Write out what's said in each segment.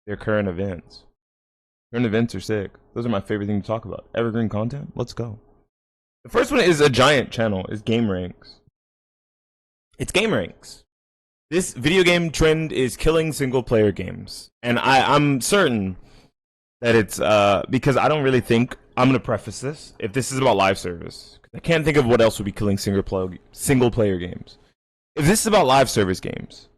their current events. Current events are sick. Those are my favorite thing to talk about. Evergreen content. Let's go. The first one is a giant channel. Is Game Ranks. It's Game Ranks. This video game trend is killing single player games, and I'm certain that it's because I don't really think I'm gonna preface this if this is about live service. I can't think of what else would be killing single player games. If this is about live service games,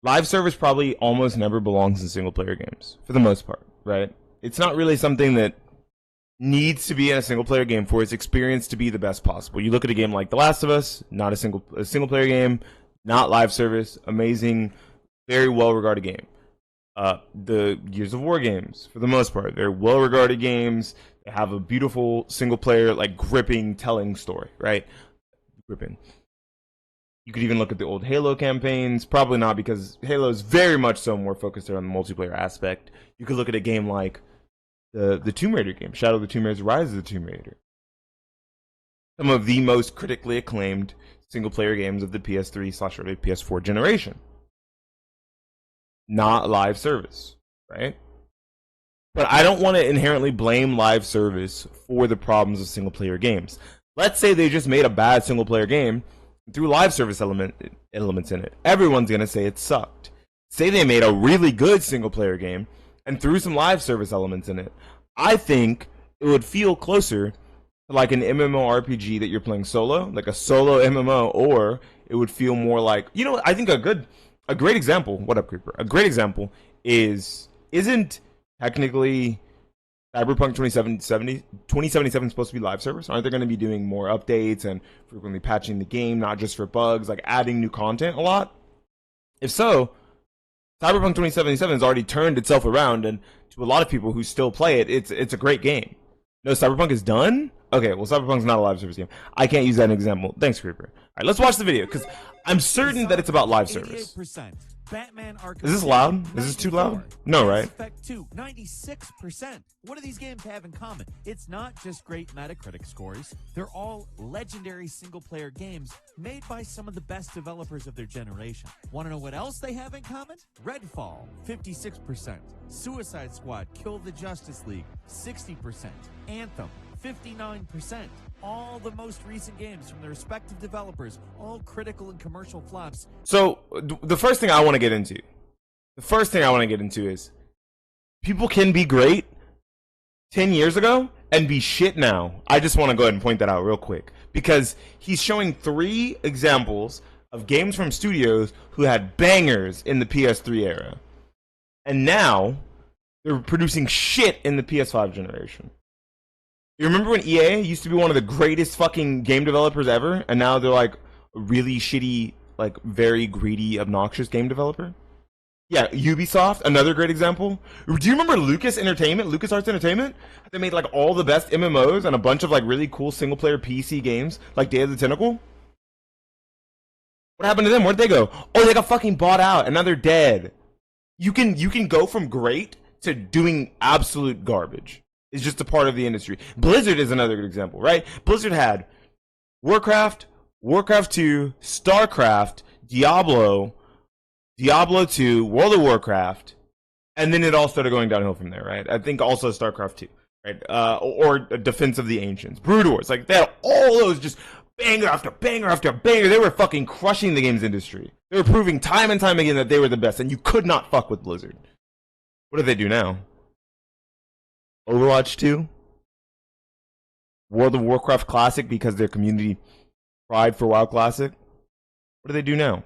live service probably almost never belongs in single player games for the most part, right? It's not really something that needs to be in a single player game for its experience to be the best possible. You look at a game like The Last of Us, not a single player game, not live service, amazing, very well regarded game. The Gears of War games, for the most part, they're well regarded games. They have a beautiful single player, like gripping, telling story, right? Gripping. You could even look at the old Halo campaigns. Probably not, because Halo is very much so more focused on the multiplayer aspect. You could look at a game like the Tomb Raider game, Shadow of the Tomb Raider, Rise of the Tomb Raider. Some of the most critically acclaimed single-player games of the PS3/early PS4 generation. Not live service, right? But I don't want to inherently blame live service for the problems of single-player games. Let's say they just made a bad single-player game and threw live service elements in it. Everyone's going to say it sucked. Say they made a really good single-player game and threw some live service elements in it. I think it would feel closer to like an MMORPG that you're playing solo, like a solo MMO, or it would feel more like, you know, I think a great example, what up, Creeper? A great example isn't technically Cyberpunk 2077 supposed to be live service? Aren't they going to be doing more updates and frequently patching the game, not just for bugs, like adding new content a lot? If so, Cyberpunk 2077 has already turned itself around, and to a lot of people who still play it, it's a great game. No, Cyberpunk is done? Okay, well, Cyberpunk's not a live service game. I can't use that as an example. Thanks, Creeper. All right, let's watch the video, because I'm certain that it's about live service. Batman Arkham. Is this loud? Is this too loud? No, right? Effect 2, 96%. What do these games have in common? It's not just great Metacritic scores. They're all legendary single-player games made by some of the best developers of their generation. Want to know what else they have in common? Redfall, 56%. Suicide Squad, Kill the Justice League, 60%. Anthem, 59%. All the most recent games from their respective developers, all critical and commercial flops. So the first thing I want to get into is people can be great 10 years ago and be shit now. I just want to go ahead and point that out real quick, because he's showing 3 examples of games from studios who had bangers in the PS3 era, and now they're producing shit in the PS5 generation. You remember when EA used to be one of the greatest fucking game developers ever, and now they're like a really shitty, like very greedy, obnoxious game developer? Yeah, Ubisoft, another great example. Do you remember LucasArts Entertainment? They made like all the best MMOs and a bunch of like really cool single player PC games, like Day of the Tentacle. What happened to them? Where'd they go? Oh, they got fucking bought out, and now they're dead. You can go from great to doing absolute garbage. It's just a part of the industry. Blizzard is another good example, right? Blizzard had Warcraft, Warcraft 2, StarCraft, Diablo 2, World of Warcraft, and then it all started going downhill from there, right? I think also StarCraft 2, right? Or Defense of the Ancients, Brood Wars. Like, they had all those just banger after banger after banger. They were fucking crushing the games industry. They were proving time and time again that they were the best, and you could not fuck with Blizzard. What do they do now? Overwatch 2, World of Warcraft Classic, because their community cried for WoW Classic. What do they do now?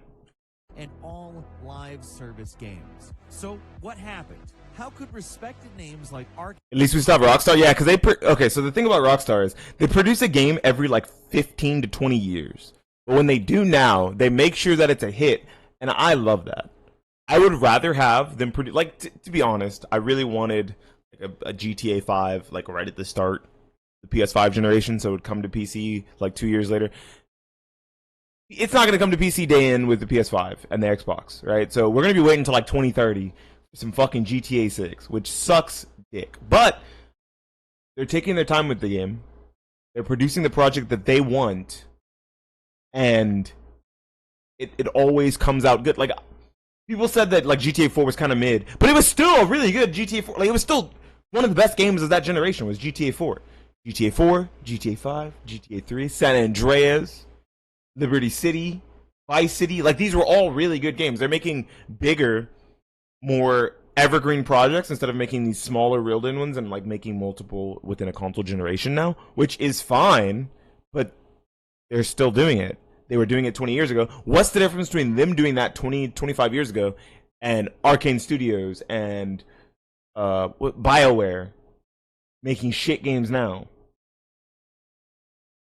And all live service games. So what happened? How could respected names like Ark... At least we stopped Rockstar? Yeah, because okay, so the thing about Rockstar is they produce a game every like 15 to 20 years. But when they do now, they make sure that it's a hit, and I love that. I would rather have them produce... Like, to be honest, I really wanted... a GTA 5 like right at the start, the PS5 generation, so it would come to PC like 2 years later. It's not going to come to PC day in with the PS5 and the Xbox, right? So we're going to be waiting until like 2030 for some fucking GTA 6, which sucks dick. But they're taking their time with the game. They're producing the project that they want, and it always comes out good. Like, People said that like GTA 4 was kind of mid, but it was still a really good GTA 4. Like it was still one of the best games of that generation was GTA 4. GTA 4, GTA 5, GTA 3, San Andreas, Liberty City, Vice City. Like these were all really good games. They're making bigger, more evergreen projects instead of making these smaller reeled-in ones and like making multiple within a console generation now, which is fine, but they're still doing it. They were doing it 20 years ago. What's the difference between them doing that 20, 25 years ago and Arcane Studios and BioWare making shit games now?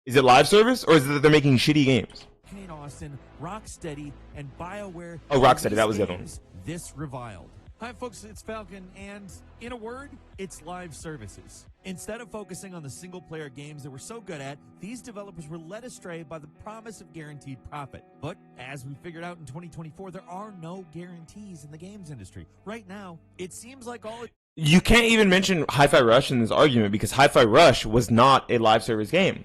Is it live service or is it that they're making shitty games? Kane Austin, Rocksteady, and BioWare. Oh, Rocksteady, that was the other one. This reviled. Hi, folks, it's Falcon, and in a word, it's live services. Instead of focusing on the single-player games that we're so good at, these developers were led astray by the promise of guaranteed profit. But as we figured out in 2024, there are no guarantees in the games industry. Right now, it seems like all... You can't even mention Hi-Fi Rush in this argument because Hi-Fi Rush was not a live service game.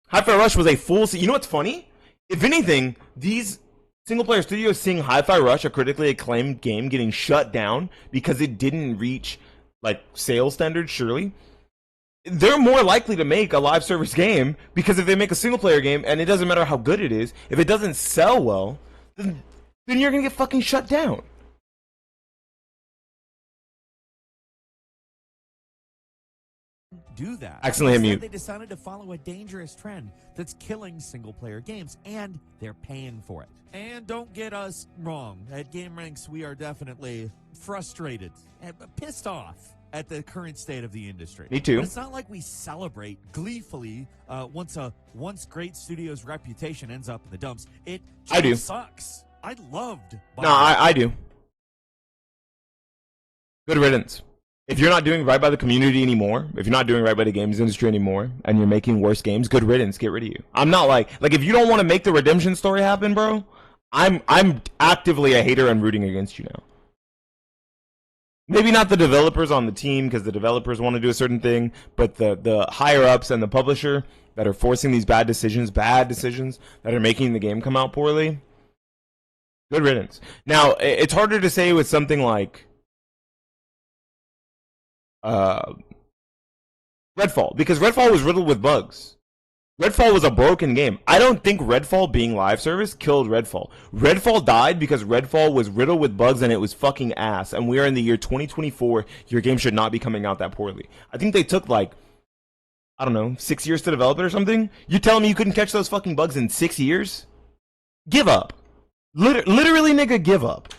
Hi-Fi Rush was a full... You know what's funny? If anything, these single-player studios seeing Hi-Fi Rush, a critically acclaimed game, getting shut down because it didn't reach, like, sales standards, surely, they're more likely to make a live service game because if they make a single-player game, and it doesn't matter how good it is, if it doesn't sell well, then you're going to get fucking shut down. Do that. Accidentally hit mute. They decided to follow a dangerous trend that's killing single-player games, and they're paying for it. And don't get us wrong. At GameRanks, we are definitely frustrated and pissed off at the current state of the industry. Me too. But it's not like we celebrate gleefully once a once great studio's reputation ends up in the dumps. It just I do. Sucks. I loved. No, I do. Good riddance. If you're not doing right by the community anymore, if you're not doing right by the games industry anymore, and you're making worse games, good riddance, get rid of you. I'm not like if you don't want to make the redemption story happen, bro, I'm actively a hater and rooting against you now. Maybe not the developers on the team because the developers want to do a certain thing, but the higher ups and the publisher that are forcing these bad decisions that are making the game come out poorly. Good riddance. Now, it's harder to say with something like Redfall, because Redfall was riddled with bugs. Redfall was a broken game. I don't think Redfall being live service killed Redfall. Redfall died because Redfall was riddled with bugs and it was fucking ass. And we are in the year 2024. Your game should not be coming out that poorly. I think they took like, I don't know, 6 years to develop it or something. You telling me you couldn't catch those fucking bugs in 6 years? Give up. Literally, nigga, give up.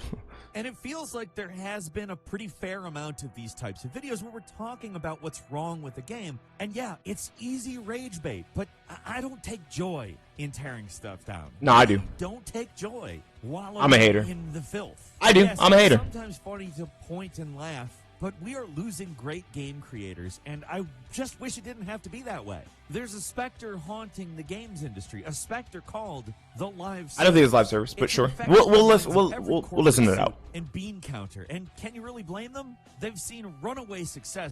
And it feels like there has been a pretty fair amount of these types of videos where we're talking about what's wrong with the game. And yeah, it's easy rage bait, but I don't take joy in tearing stuff down. No, I do. Don't take joy while I'm a hater. In the filth. I do. Yes, I'm a hater. It's sometimes funny to point and laugh, but we are losing great game creators, and I just wish it didn't have to be that way. There's a specter haunting the games industry, a specter called the live service. I don't think it's live service, but sure. We'll listen to it out. And Bean Counter. And can you really blame them? They've seen runaway success.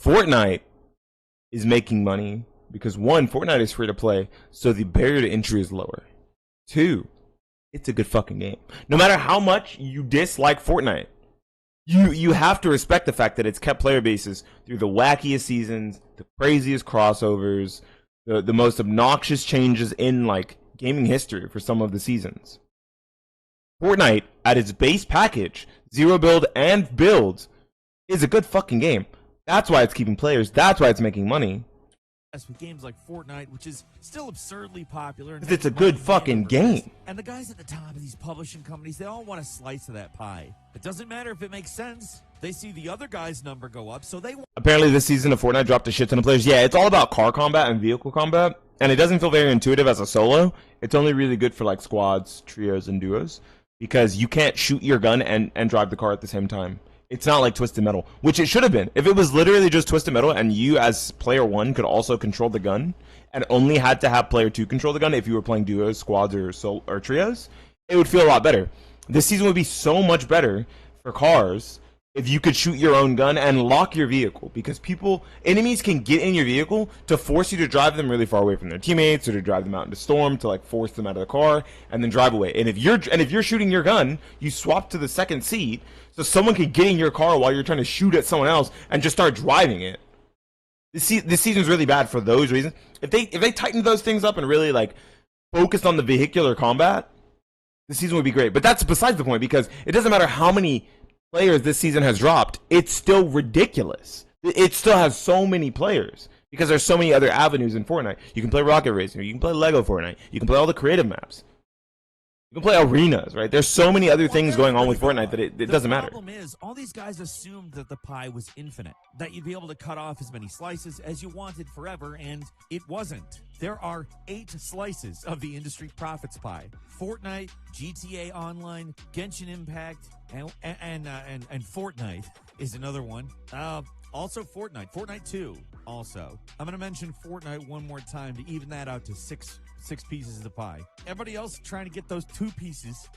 Fortnite is making money because one, Fortnite is free to play, so the barrier to entry is lower. Two, it's a good fucking game. No matter how much you dislike Fortnite, you have to respect the fact that it's kept player bases through the wackiest seasons, the craziest crossovers, the most obnoxious changes in like gaming history for some of the seasons. Fortnite, at its base package, zero build and build, is a good fucking game. That's why it's keeping players. That's why it's making money. With games like Fortnite, which is still absurdly popular. And it's a good fucking game. And the guys at the top of these publishing companies, they all want a slice of that pie. It doesn't matter if it makes sense. They see the other guy's number go up, so they... Apparently this season of Fortnite dropped a shit ton of players. Yeah, it's all about car combat and vehicle combat, and it doesn't feel very intuitive as a solo. It's only really good for like squads, trios, and duos, because you can't shoot your gun and drive the car at the same time. It's not like Twisted Metal, which it should have been. If it was literally just Twisted Metal and you as player one could also control the gun and only had to have player two control the gun if you were playing duos, squads, or trios, it would feel a lot better. This season would be so much better for cars if you could shoot your own gun and lock your vehicle, because enemies can get in your vehicle to force you to drive them really far away from their teammates, or to drive them out into storm to like force them out of the car and then drive away. And if you're shooting your gun, you swap to the second seat so someone can get in your car while you're trying to shoot at someone else and just start driving it. This season's really bad for those reasons. If they tightened those things up and really like focused on the vehicular combat, this season would be great. But that's besides the point, because it doesn't matter how many players this season has dropped, it's still ridiculous. It still has so many players because there's so many other avenues in Fortnite. You can play Rocket Racer, you can play Lego Fortnite, you can play all the creative maps, you can play arenas, right? There's so many other things going on with Fortnite that it doesn't matter. The problem is, all these guys assumed that the pie was infinite, that you'd be able to cut off as many slices as you wanted forever, and it wasn't. There are 8 slices of the industry profits pie: Fortnite, GTA Online, Genshin Impact, and Fortnite is another one. Also Fortnite 2 also. I'm going to mention Fortnite one more time to even that out to six pieces of the pie. Everybody else trying to get those 2 pieces.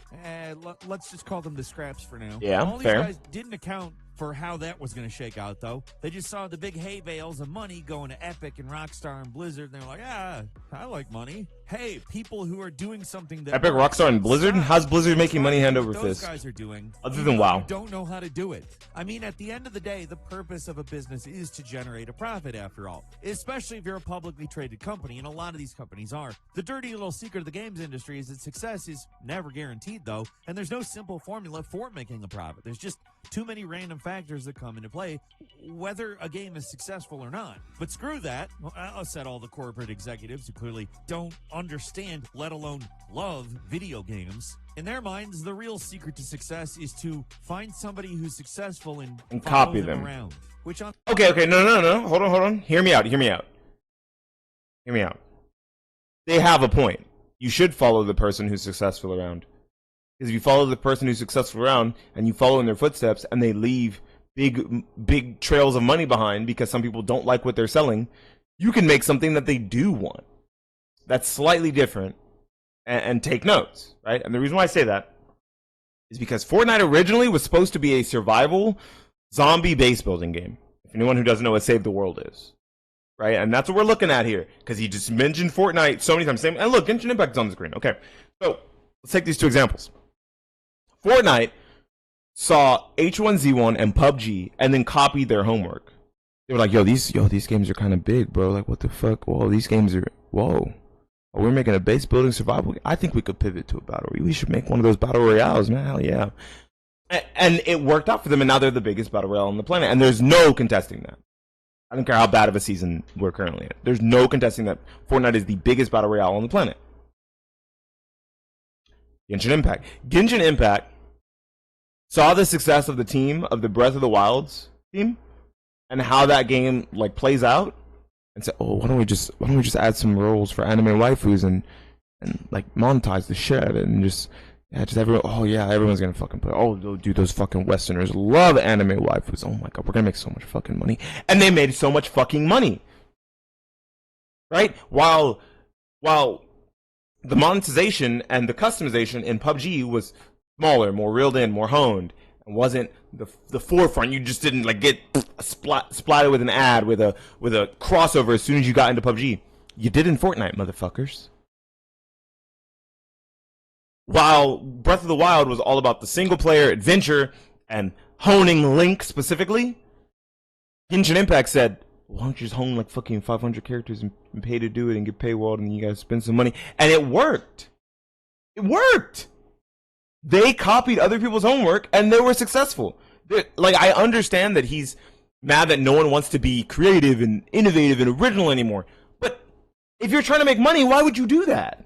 Let's just call them the scraps for now. Yeah, all these fair. guys didn't account for how that was going to shake out, though. They just saw the big hay bales of money going to Epic and Rockstar and Blizzard, and they're like, I like money. Hey, people who are doing something that Epic, Rockstar, and Blizzard? How's Blizzard making money hand over fist? Those guys are doing, other than WoW. You don't know how to do it. I mean, at the end of the day, the purpose of a business is to generate a profit, after all. Especially if you're a publicly traded company, and a lot of these companies are. The dirty little secret of the games industry is that success is never guaranteed, though, and there's no simple formula for making a profit. There's just too many random factors that come into play, whether a game is successful or not. But screw that. Well, I'll set all the corporate executives who clearly don't understand, let alone love, video games. In their minds, the real secret to success is to find somebody who's successful and copy them around. Which on Okay, no. Hold on. Hear me out. They have a point. You should follow the person who's successful around. Because if you follow the person who's successful around and you follow in their footsteps and they leave big trails of money behind because some people don't like what they're selling, you can make something that they do want. That's slightly different, and take notes, right? And the reason why I say that is because Fortnite originally was supposed to be a survival zombie base building game. If anyone who doesn't know what Save the World is, right? And that's what we're looking at here, because he just mentioned Fortnite so many times. And look, Genshin Impact is on the screen. Okay, so let's take these 2 examples. Fortnite saw H1Z1 and PUBG and then copied their homework. They were like, these games are kind of big, bro. Like, what the fuck? Whoa, these games are, whoa. Oh, we're making a base building survival. I think we could pivot to a battle royale. We should make one of those battle royales, man. Hell yeah. And it worked out for them, and now they're the biggest battle royale on the planet. And there's no contesting that. I don't care how bad of a season we're currently in. There's no contesting that Fortnite is the biggest battle royale on the planet. Genshin Impact saw the success of the team, of the Breath of the Wilds team, and how that game like plays out, and said, "Oh, why don't we just add some roles for anime waifus and like monetize the shit out of it, and just everyone. Oh yeah, everyone's gonna fucking play. Oh, dude, those fucking Westerners love anime waifus. Oh my god, we're gonna make so much fucking money." And they made so much fucking money, right? While the monetization and the customization in PUBG was smaller, more reeled in, more honed, and wasn't the forefront. You just didn't like get splattered with an ad with a crossover as soon as you got into PUBG. You did in Fortnite, motherfuckers. While Breath of the Wild was all about the single player adventure and honing Link specifically, Genshin Impact said, why don't you just hone like fucking 500 characters and pay to do it and get paywalled and you guys spend some money? And it worked. It worked. They copied other people's homework and they were successful. Like, I understand that he's mad that no one wants to be creative and innovative and original anymore. But if you're trying to make money, why would you do that?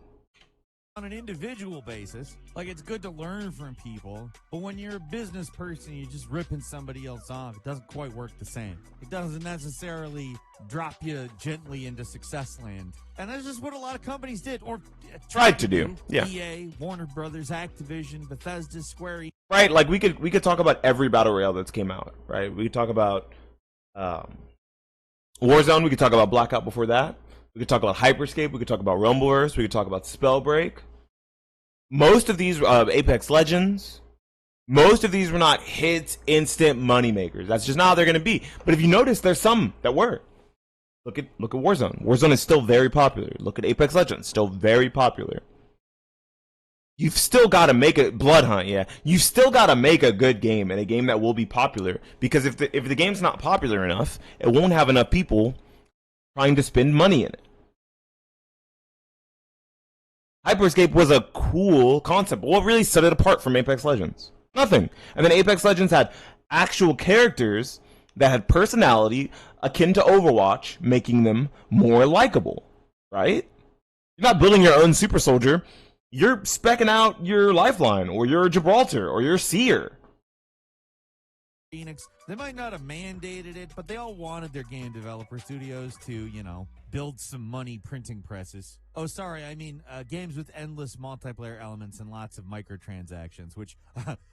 On an individual basis, like, it's good to learn from people, but when you're a business person, you're just ripping somebody else off. It doesn't quite work the same. It doesn't necessarily drop you gently into success land. And that's just what a lot of companies did, or tried to do. Yeah. EA, Warner Brothers, Activision, Bethesda, Square Enix. Right, like we could talk about every battle royale that's came out, right? We could talk about Warzone, we could talk about Blackout before that. We could talk about Hyperscape, we could talk about Rumbleverse, we could talk about Spellbreak. Most of these, Apex Legends, Most of these were not hits, instant money makers. That's just not how they're going to be. But if you notice, there's some that were. Look at Warzone. Warzone is still very popular. Look at Apex Legends, still very popular. You've still got to make a Blood Hunt, yeah. You've still got to make a good game and a game that will be popular. Because if the game's not popular enough, it won't have enough people trying to spend money in it. Hyperscape was a cool concept, but what really set it apart from Apex Legends? Nothing. And then Apex Legends had actual characters that had personality akin to Overwatch, making them more likable, right? You're not building your own super soldier. You're specking out your Lifeline, or your Gibraltar, or your Seer. Phoenix, they might not have mandated it, but they all wanted their game developer studios to, you know, build some money printing presses. Oh, sorry, I mean games with endless multiplayer elements and lots of microtransactions, which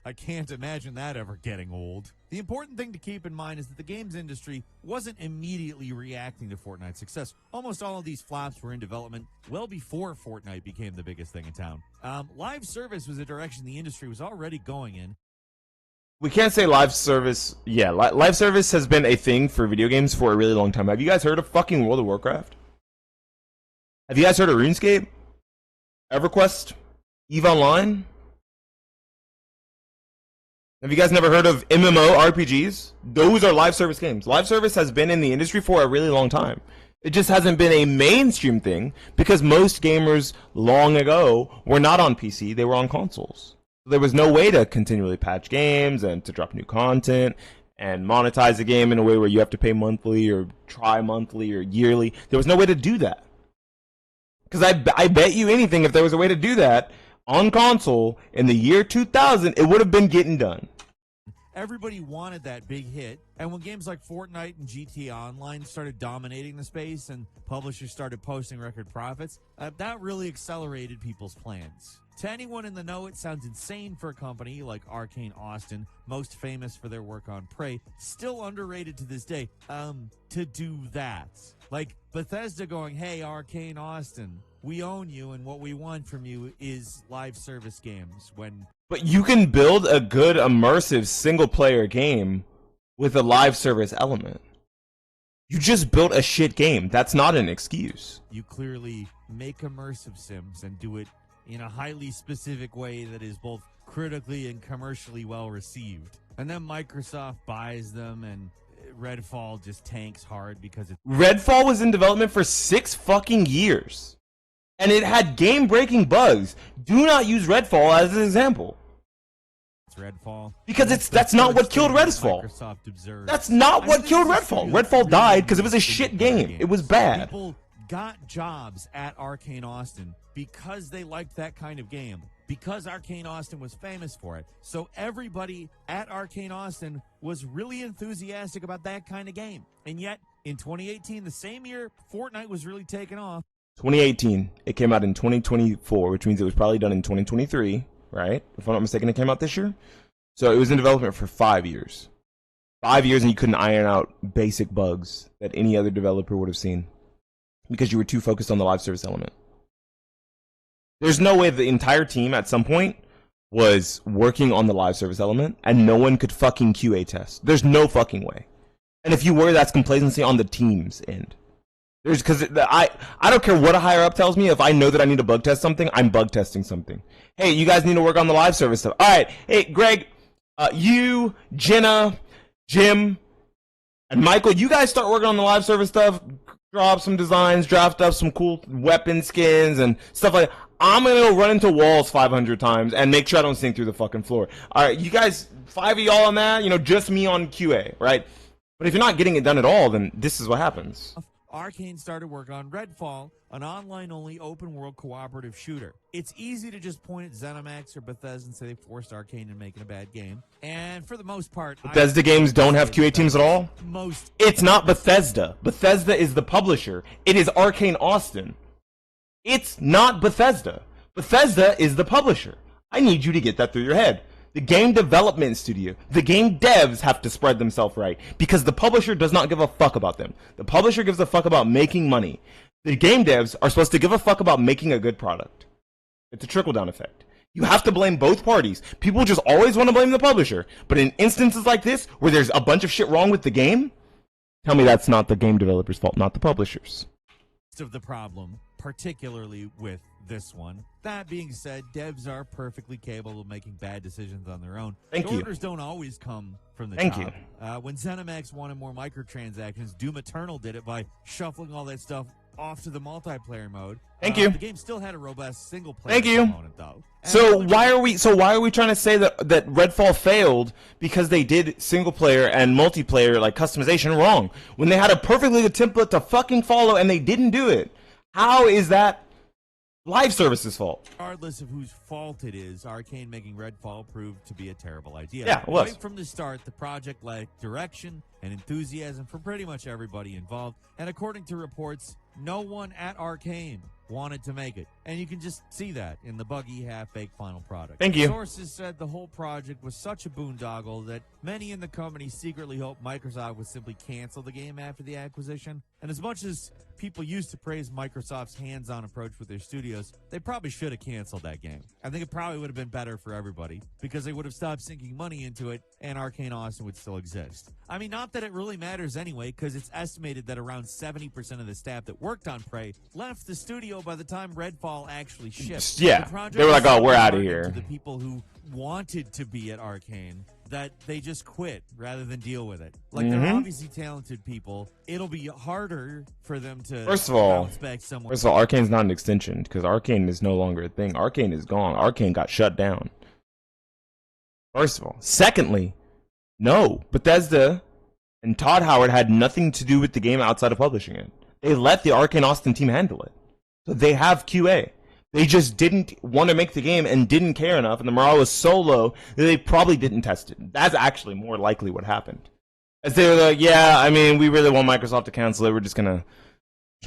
I can't imagine that ever getting old. The important thing to keep in mind is that the games industry wasn't immediately reacting to Fortnite's success. Almost all of these flops were in development well before Fortnite became the biggest thing in town. Live service was a direction the industry was already going in. We can't say live service. Yeah, live service has been a thing for video games for a really long time. Have you guys heard of fucking World of Warcraft? Have you guys heard of RuneScape? EverQuest? EVE Online? Have you guys never heard of MMORPGs? Those are live service games. Live service has been in the industry for a really long time. It just hasn't been a mainstream thing because most gamers long ago were not on PC, they were on consoles. There was no way to continually patch games and to drop new content and monetize the game in a way where you have to pay monthly or tri-monthly or yearly. There was no way to do that. Because I bet you anything, if there was a way to do that on console in the year 2000, it would have been getting done. Everybody wanted that big hit, and when games like Fortnite and GTA Online started dominating the space and publishers started posting record profits, that really accelerated people's plans. To anyone in the know, it sounds insane for a company like Arcane Austin, most famous for their work on Prey, still underrated to this day, to do that. Like Bethesda going, hey, Arcane Austin, we own you, and what we want from you is live service games. But you can build a good, immersive, single-player game with a live service element. You just built a shit game. That's not an excuse. You clearly make immersive sims and do it in a highly specific way that is both critically and commercially well received. And then Microsoft buys them, and Redfall just tanks hard because it... Redfall was in development for 6 fucking years. And it had game-breaking bugs. Do not use Redfall as an example. Redfall. Because that's not what killed Redfall. That's not what killed Redfall. Redfall died because it was a shit game. It was bad. People got jobs at Arcane Austin because they liked that kind of game. Because Arcane Austin was famous for it. So everybody at Arcane Austin was really enthusiastic about that kind of game. And yet, in 2018, the same year Fortnite was really taking off. 2018. It came out in 2024, which means it was probably done in 2023, right? If I'm not mistaken, it came out this year. So it was in development for 5 years. 5 years, and you couldn't iron out basic bugs that any other developer would have seen because you were too focused on the live service element. There's no way the entire team at some point was working on the live service element and no one could fucking QA test. There's no fucking way. And if you were, that's complacency on the team's end. Because I don't care what a higher up tells me. If I know that I need to bug test something, I'm bug testing something. Hey, you guys need to work on the live service stuff. All right. Hey, Greg, you, Jenna, Jim, and Michael, you guys start working on the live service stuff. Drop some designs, draft up some cool weapon skins and stuff like that. I'm going to go run into walls 500 times and make sure I don't sink through the fucking floor. All right, you guys, 5 of y'all on that, just me on QA, right? But if you're not getting it done at all, then this is what happens. Arcane started work on Redfall, an online-only open-world cooperative shooter. It's easy to just point at ZeniMax or Bethesda and say they forced Arcane into making a bad game. And for the most part... Bethesda games don't have QA teams at all? It's not Bethesda. Bethesda is the publisher. It is Arcane Austin. It's not Bethesda. Bethesda is the publisher. I need you to get that through your head. The game development studio, the game devs have to spread themselves right because the publisher does not give a fuck about them. The publisher gives a fuck about making money. The game devs are supposed to give a fuck about making a good product. It's a trickle-down effect. You have to blame both parties. People just always want to blame the publisher. But in instances like this, where there's a bunch of shit wrong with the game, tell me that's not the game developer's fault, not the publisher's. Of the problem, particularly with this one. That being said, devs are perfectly capable of making bad decisions on their own. Thank you. Orders don't always come from the Thank top. you. When ZeniMax wanted more microtransactions, Doom Eternal did it by shuffling all that stuff off to the multiplayer mode. Thank you. The game still had a robust single player Thank you. component, though. So why are we trying to say that Redfall failed because they did single player and multiplayer like customization wrong when they had a perfectly good template to fucking follow and they didn't do it? How is that live services fault? Regardless of whose fault it is, Arcane making Redfall proved to be a terrible idea. Yeah, it was. Right from the start, the project lacked direction and enthusiasm for pretty much everybody involved. And according to reports, no one at Arcane wanted to make it. And you can just see that in the buggy, half-baked final product. Thank you. Sources said the whole project was such a boondoggle that many in the company secretly hoped Microsoft would simply cancel the game after the acquisition. And as much as people used to praise Microsoft's hands-on approach with their studios, they probably should have canceled that game. I think it probably would have been better for everybody because they would have stopped sinking money into it and Arcane Austin would still exist. I mean, not that it really matters anyway, because it's estimated that around 70% of the staff that worked on Prey left the studio by the time Redfall actually shipped. Yeah, The they were like, "Oh, we're so outta hard here." to the people who wanted to be at Arcane that they just quit rather than deal with it. Like, they're obviously talented people. It'll be harder for them to bounce back somewhere. First of all, Arcane's not an extension because Arcane is no longer a thing. Arcane is gone. Arcane got shut down. First of all. Secondly, no, Bethesda and Todd Howard had nothing to do with the game outside of publishing it. They let the Arcane Austin team handle it. So they have QA. They just didn't want to make the game and didn't care enough, and the morale was so low that they probably didn't test it. That's actually more likely what happened. As they were like, yeah, I mean, we really want Microsoft to cancel it. We're just gonna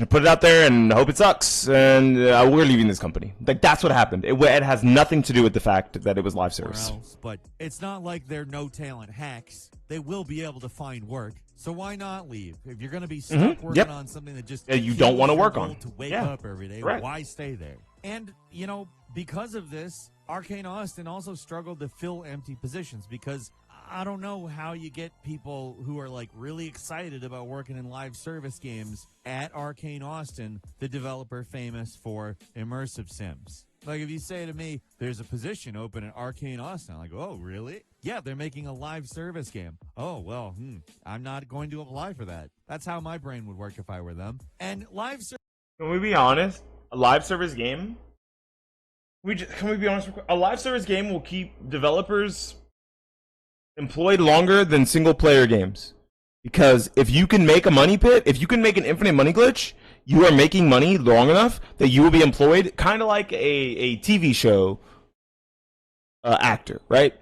put it out there and hope it sucks, and we're leaving this company. Like, that's what happened. It has nothing to do with the fact that it was live service. But it's not like they're no-talent hacks. They will be able to find work. So why not leave? If you're going to be stuck working on something that just you don't want to work on to wake up every day, why stay there? And, you know, because of this, Arcane Austin also struggled to fill empty positions because I don't know how you get people who are like really excited about working in live service games at Arcane Austin, the developer famous for immersive sims. Like, if you say to me, there's a position open at Arcane Austin, I'm like, oh, really? Yeah, they're making a live service game. Oh, well, I'm not going to apply for that. That's how my brain would work if I were them. And live service... Can we be honest? A live service game? Can we be honest? A live service game will keep developers employed longer than single player games. Because if you can make a money pit, if you can make an infinite money glitch, you are making money long enough that you will be employed, kind of like a TV show actor, right?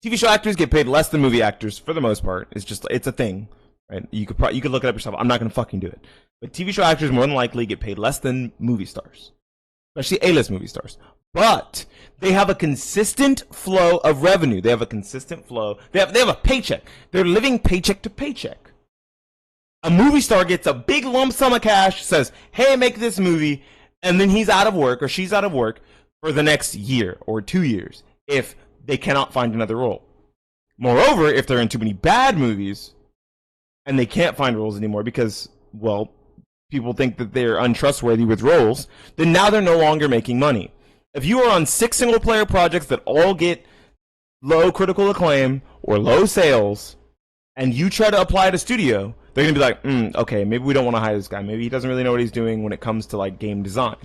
TV show actors get paid less than movie actors for the most part. It's a thing, right? You could look it up yourself. I'm not gonna fucking do it. But TV show actors more than likely get paid less than movie stars, especially A-list movie stars. But they have a consistent flow of revenue. They have a consistent flow. They have a paycheck. They're living paycheck to paycheck. A movie star gets a big lump sum of cash, says, "Hey, make this movie," and then he's out of work or she's out of work for the next year or 2 years if they cannot find another role. Moreover, if they're in too many bad movies and they can't find roles anymore because, well, people think that they're untrustworthy with roles, then now they're no longer making money. If you are on 6 single-player projects that all get low critical acclaim or low sales, and you try to apply at a studio, they're going to be like, okay, maybe we don't want to hire this guy. Maybe he doesn't really know what he's doing when it comes to, like, game design.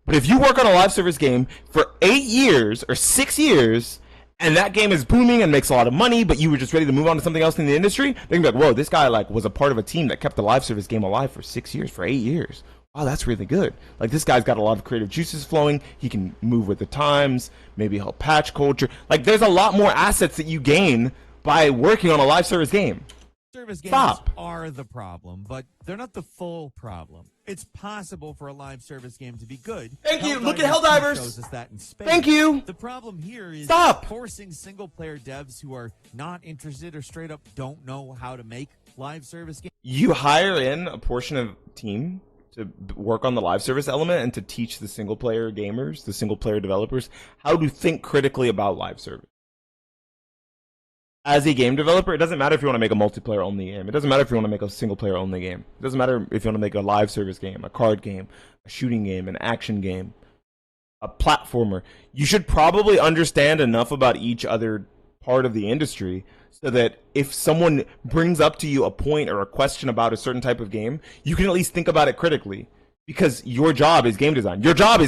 But if you work on a live service game for 8 years or 6 years, and that game is booming and makes a lot of money, but you were just ready to move on to something else in the industry, they're going to be like, whoa, this guy, like, was a part of a team that kept the live service game alive for 6 years, for 8 years. Wow, that's really good. Like, this guy's got a lot of creative juices flowing. He can move with the times, maybe help patch culture. Like, there's a lot more assets that you gain by working on a live service game. Service games are the problem, but they're not the full problem. It's possible for a live service game to be good. Thank you. Look at Helldivers. Shows us that in space. Thank you. The problem here is forcing single-player devs who are not interested or straight up don't know how to make live service games. You hire in a portion of team work on the live service element and to teach the single player gamers, the single player developers, how to think critically about live service. As a game developer, it doesn't matter if you want to make a multiplayer only game. It doesn't matter if you want to make a single player only game. It doesn't matter if you want to make a live service game, a card game, a shooting game, an action game, a platformer. You should probably understand enough about each other part of the industry so that if someone brings up to you a point or a question about a certain type of game, you can at least think about it critically. Because your job is game design. Your job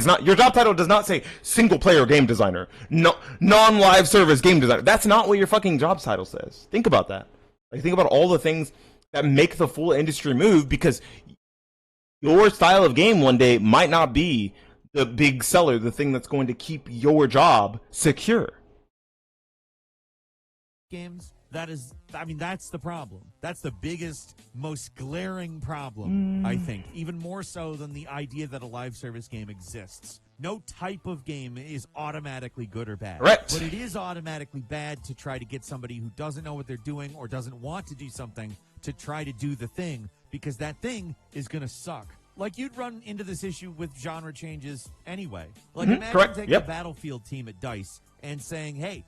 title does not say single player game designer, no, non-live service game designer. That's not what your fucking job title says. Think about that. Like, think about all the things that make the full industry move, because your style of game one day might not be the big seller, the thing that's going to keep your job secure. Games, that's the problem. That's the biggest, most glaring problem, I think. Even more so than the idea that a live service game exists. No type of game is automatically good or bad. Correct. But it is automatically bad to try to get somebody who doesn't know what they're doing or doesn't want to do something to try to do the thing, because that thing is going to suck. Like, you'd run into this issue with genre changes anyway. Like, imagine taking a Battlefield team at DICE and saying, hey,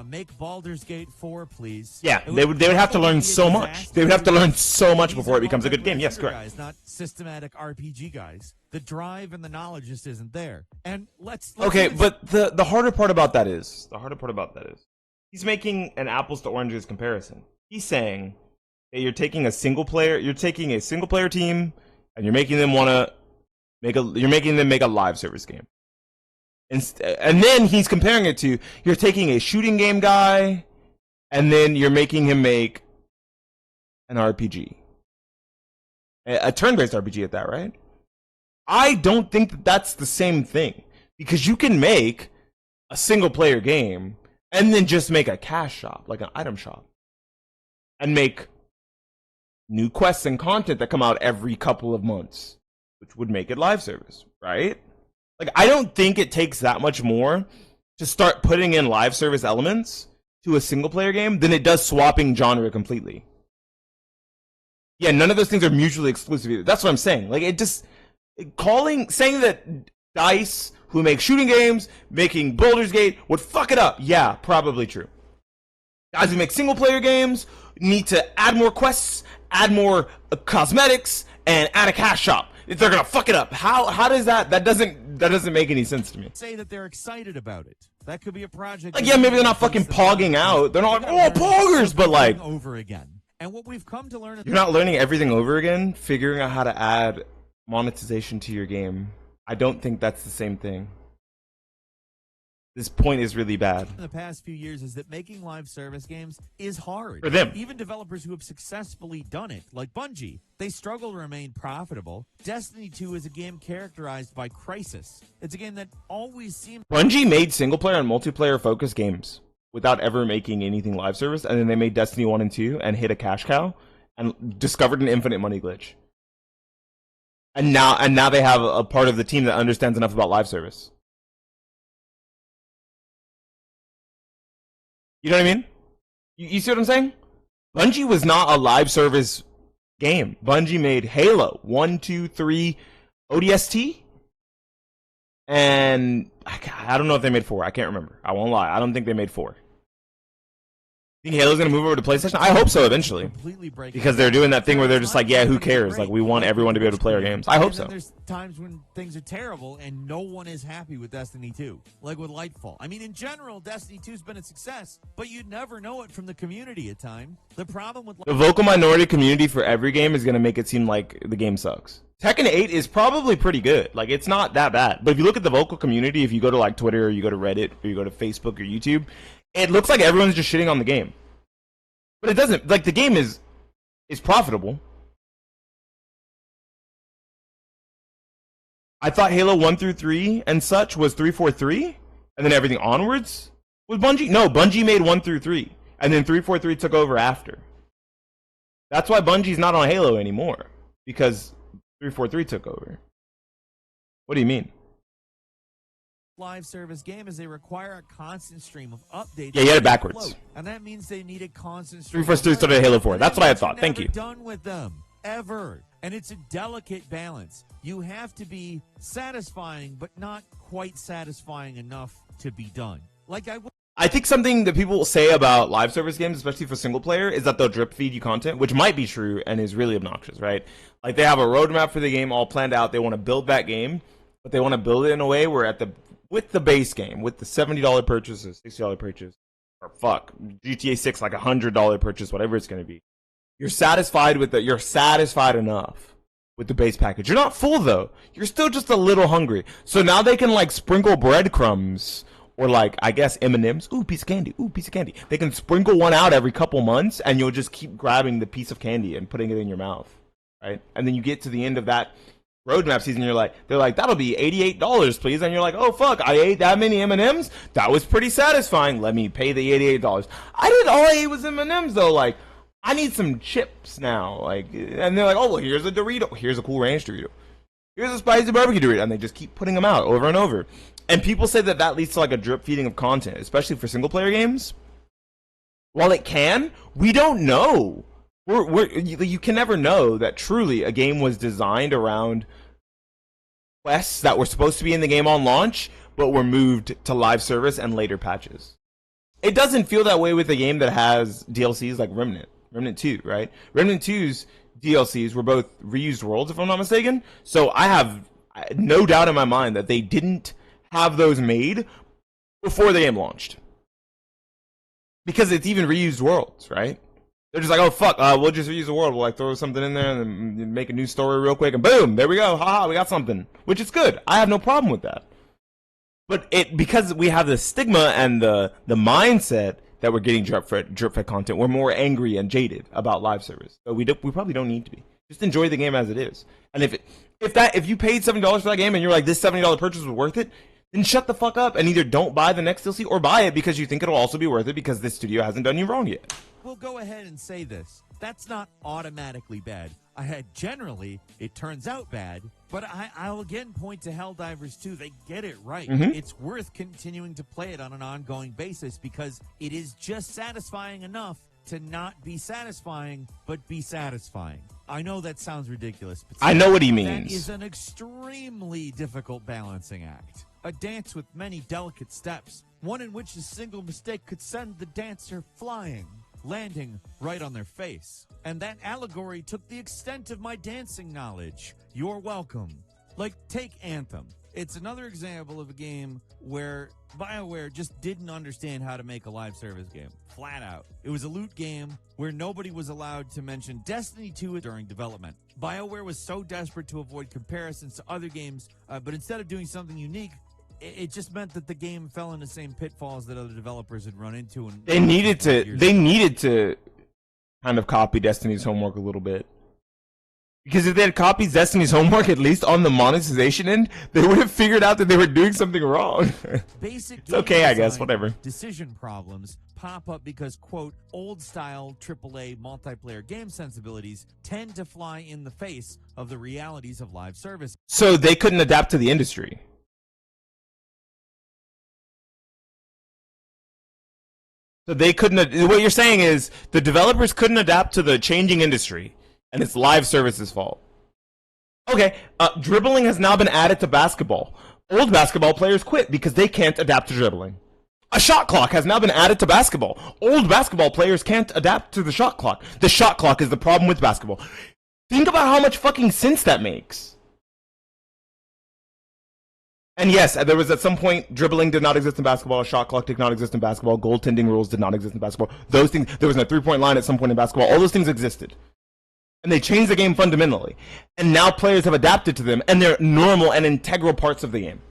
make Baldur's Gate 4, please. Yeah, they would have to learn so much. They would have to learn so much before it becomes a good game. Yes, correct. Guys, not systematic RPG guys. The drive and the knowledge just isn't there. And let's okay, but the harder part about that is, he's making an apples to oranges comparison. He's saying that you're taking a single player team and you're making them make a live service game. And then he's comparing it to, you're taking a shooting game guy, and then you're making him make an RPG. A turn-based RPG at that, right? I don't think that that's the same thing. Because you can make a single-player game, and then just make a cash shop, like an item shop. And make new quests and content that come out every couple of months, which would make it live service, right? Like, I don't think it takes that much more to start putting in live service elements to a single player game than it does swapping genre completely. Yeah, none of those things are mutually exclusive either. That's what I'm saying. Like, saying that DICE, who make shooting games, making Baldur's Gate, would fuck it up. Yeah, probably true. Guys who make single player games need to add more quests, add more cosmetics, and add a cash shop. If they're gonna fuck it up, how does that doesn't make any sense to me. Say that they're excited about it. That could be a project. Like, yeah, maybe they're not fucking pogging out. They're not like, oh, poggers, but like over again. And what we've come to learn, you're not learning everything over again, figuring out how to add monetization to your game. I don't think that's the same thing. This point is really bad. In the past few years is that making live service games is hard. For them. Even developers who have successfully done it, like Bungie, they struggle to remain profitable. Destiny 2 is a game characterized by crisis. It's a game that always seems... Bungie made single-player and multiplayer-focused games without ever making anything live service, and then they made Destiny 1 and 2 and hit a cash cow and discovered an infinite money glitch. And now they have a part of the team that understands enough about live service. You know what I mean? You see what I'm saying? Bungie was not a live service game. Bungie made Halo 1, 2, 3, ODST, and I don't know if they made 4. I can't remember. I won't lie. I don't think they made 4. Think Halo's gonna move over to PlayStation? I hope so eventually. Because they're doing that thing where they're just like, yeah, who cares? Like, we want everyone to be able to play our games. I hope so. There's times when things are terrible and no one is happy with Destiny 2. Like with Lightfall. I mean, in general, Destiny 2's been a success, but you'd never know it from the community at times. The problem with the vocal minority community for every game is gonna make it seem like the game sucks. Tekken 8 is probably pretty good. Like, it's not that bad. But if you look at the vocal community, if you go to like Twitter or you go to Reddit or you go to Facebook or YouTube, it looks like everyone's just shitting on the game. But it doesn't. Like, the game is profitable. I thought Halo 1 through 3 and such was 343, and then everything onwards was Bungie. No, Bungie made 1 through 3, and then 343 took over after. That's why Bungie's not on Halo anymore, because 343 took over. What do you mean? Live service game is they require a constant stream of updates. Yeah, you had it backwards. And that means they need a constant stream. 343 started Halo 4. That's what I had thought. Thank you. Done with them ever. And it's a delicate balance. You have to be satisfying, but not quite satisfying enough to be done. I think something that people will say about live service games, especially for single player, is that they'll drip feed you content, which might be true and is really obnoxious, right? Like, they have a roadmap for the game all planned out. They want to build that game, but they want to build it in a way where with the base game, with the $70 purchases, $60 purchase, or GTA 6 like $100 purchase, whatever it's going to be. You're satisfied enough with the base package. You're not full though. You're still just a little hungry. So now they can like sprinkle breadcrumbs or like, I guess, M&Ms. Ooh, piece of candy. Ooh, piece of candy. They can sprinkle one out every couple months and you'll just keep grabbing the piece of candy and putting it in your mouth, right? And then you get to the end of that roadmap season, they're like, that'll be $88, please. And you're like, oh fuck, I ate that many M&Ms? That was pretty satisfying. Let me pay the $88. All I ate was M&Ms though. Like, I need some chips now. Like, and they're like, oh, well, here's a Dorito. Here's a Cool Ranch Dorito. Here's a spicy barbecue Dorito. And they just keep putting them out over and over. And people say that leads to like a drip feeding of content, especially for single player games. While it can, we don't know. You can never know that truly a game was designed around quests that were supposed to be in the game on launch, but were moved to live service and later patches. It doesn't feel that way with a game that has DLCs like Remnant 2, right? Remnant 2's DLCs were both reused worlds, if I'm not mistaken. So I have no doubt in my mind that they didn't have those made before the game launched. Because it's even reused worlds, right? They're just like, oh fuck, we'll just reuse the world. We'll like throw something in there and then make a new story real quick, and boom, there we go. Haha, we got something, which is good. I have no problem with that. But because we have the stigma and the mindset that we're getting drip fed content, we're more angry and jaded about live service. So we probably don't need to be. Just enjoy the game as it is. And if you paid $70 for that game and you're like, this $70 purchase was worth it, then shut the fuck up and either don't buy the next DLC or buy it because you think it'll also be worth it because this studio hasn't done you wrong yet. We'll go ahead and say this. That's not automatically bad. Generally, it turns out bad, but I'll again point to Helldivers 2. They get it right. Mm-hmm. It's worth continuing to play it on an ongoing basis because it is just satisfying enough to not be satisfying, but be satisfying. I know that sounds ridiculous, but I know what he means. That is an extremely difficult balancing act. A dance with many delicate steps, one in which a single mistake could send the dancer flying, landing right on their face. And that allegory took the extent of my dancing knowledge. You're welcome. Like, take Anthem. It's another example of a game where BioWare just didn't understand how to make a live service game. Flat out. It was a loot game where nobody was allowed to mention Destiny 2 during development. BioWare was so desperate to avoid comparisons to other games, but instead of doing something unique, it just meant that the game fell in the same pitfalls that other developers had run into. And they needed to kind of copy Destiny's homework a little bit. Because if they had copied Destiny's homework, at least on the monetization end, they would have figured out that they were doing something wrong. Basic it's okay, I guess, whatever. Decision problems pop up because, quote, old-style AAA multiplayer game sensibilities tend to fly in the face of the realities of live service. So they couldn't adapt to the industry. So they couldn't. What you're saying is the developers couldn't adapt to the changing industry, and it's live services' fault. Okay, dribbling has now been added to basketball. Old basketball players quit because they can't adapt to dribbling. A shot clock has now been added to basketball. Old basketball players can't adapt to the shot clock. The shot clock is the problem with basketball. Think about how much fucking sense that makes. And yes, there was at some point, dribbling did not exist in basketball, a shot clock did not exist in basketball, goaltending rules did not exist in basketball. Those things, there was no three-point line at some point in basketball. All those things existed. And they changed the game fundamentally. And now players have adapted to them, and they're normal and integral parts of the game.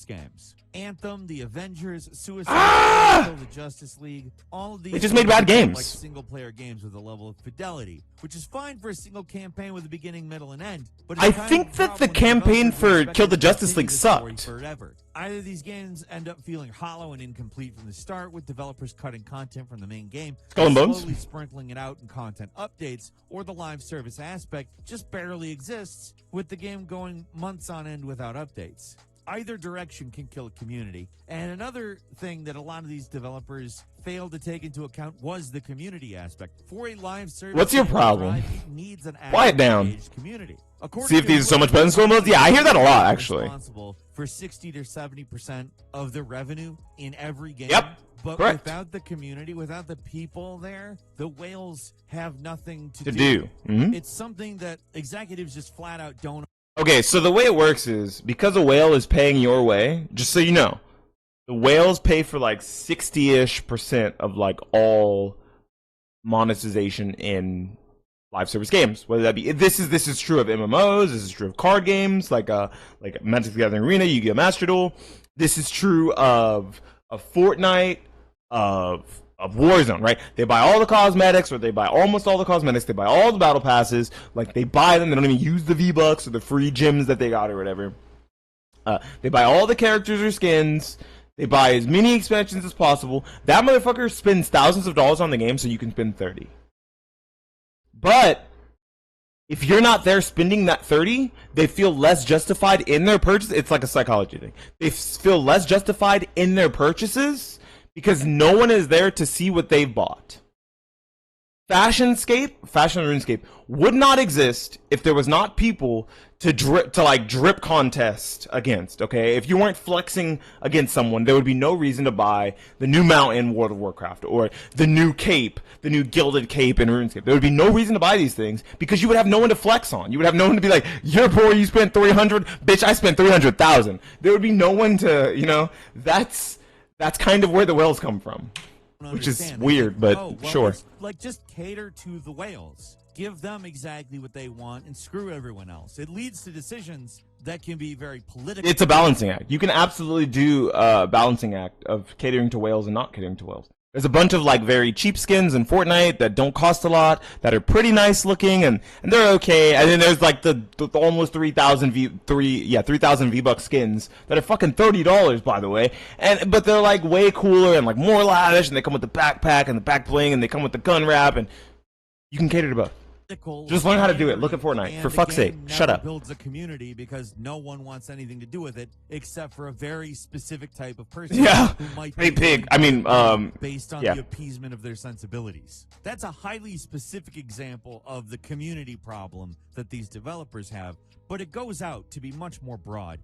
Games. Anthem, The Avengers, Suicide Squad, the Justice League, all of these. They just made bad games. Like single-player games with a level of fidelity, which is fine for a single campaign with a beginning, middle, and end. But I think that the campaign for Kill the Justice League sucked. Forever. Either these games end up feeling hollow and incomplete from the start, with developers cutting content from the main game, Skull and Bones, slowly sprinkling it out in content updates, or the live service aspect just barely exists, with the game going months on end without updates. either direction can kill a community. And another thing that a lot of these developers failed to take into account was the community aspect. For a live service, What's your game to problem? thrive, it needs an Quiet down. engaged community. See if these are so much better than slow modes? Yeah, I hear that a lot, actually. Responsible for 60 to 70% of the revenue in every game. Yep. But Correct. without the community, without the people there, the whales have nothing to do. Mhm. It's something that executives just flat out don't. Okay, so the way it works is because a whale is paying your way, just so you know, the whales pay for like 60-ish% of like all monetization in live service games. Whether that be this is true of MMOs, this is true of card games like Magic the Gathering Arena, Yu-Gi-Oh! Master Duel. This is true of Fortnite, of Warzone, right? They buy all the cosmetics, or they buy almost all the cosmetics. They buy all the battle passes. Like, they buy them. They don't even use the V-Bucks or the free gems that they got or whatever. They buy all the characters or skins. They buy as many expansions as possible. That motherfucker spends thousands of dollars on the game so you can spend 30. But if you're not there spending that 30, they feel less justified in their purchase. It's like a psychology thing. They feel less justified in their purchases because no one is there to see what they've bought. Fashion RuneScape would not exist if there was not people to drip contest against, okay? If you weren't flexing against someone, there would be no reason to buy the new mount in World of Warcraft or the new cape, the new gilded cape in RuneScape. There would be no reason to buy these things because you would have no one to flex on. You would have no one to be like, you're poor, you spent 300, bitch, I spent 300,000. There would be no one to, you know, that's kind of where the whales come from. Which is weird, but sure. Like, just cater to the whales. Give them exactly what they want and screw everyone else. It leads to decisions that can be very political. It's a balancing act. You can absolutely do a balancing act of catering to whales and not catering to whales. There's a bunch of like very cheap skins in Fortnite that don't cost a lot, that are pretty nice looking, and they're okay. And then there's like the almost 3,000 V-Bucks skins that are fucking $30, by the way. But they're like way cooler and like more lavish, and they come with the backpack and the back bling, and they come with the gun wrap, and you can cater to both. Just learn how to do it. Look at Fortnite. For fuck's sake, shut up. Builds a community because no one wants anything to do with it except for a very specific type of person. Yeah. Who might Hey, be pig. I mean, based on yeah. the appeasement of their sensibilities. That's a highly specific example of the community problem that these developers have, but it goes out to be much more broad.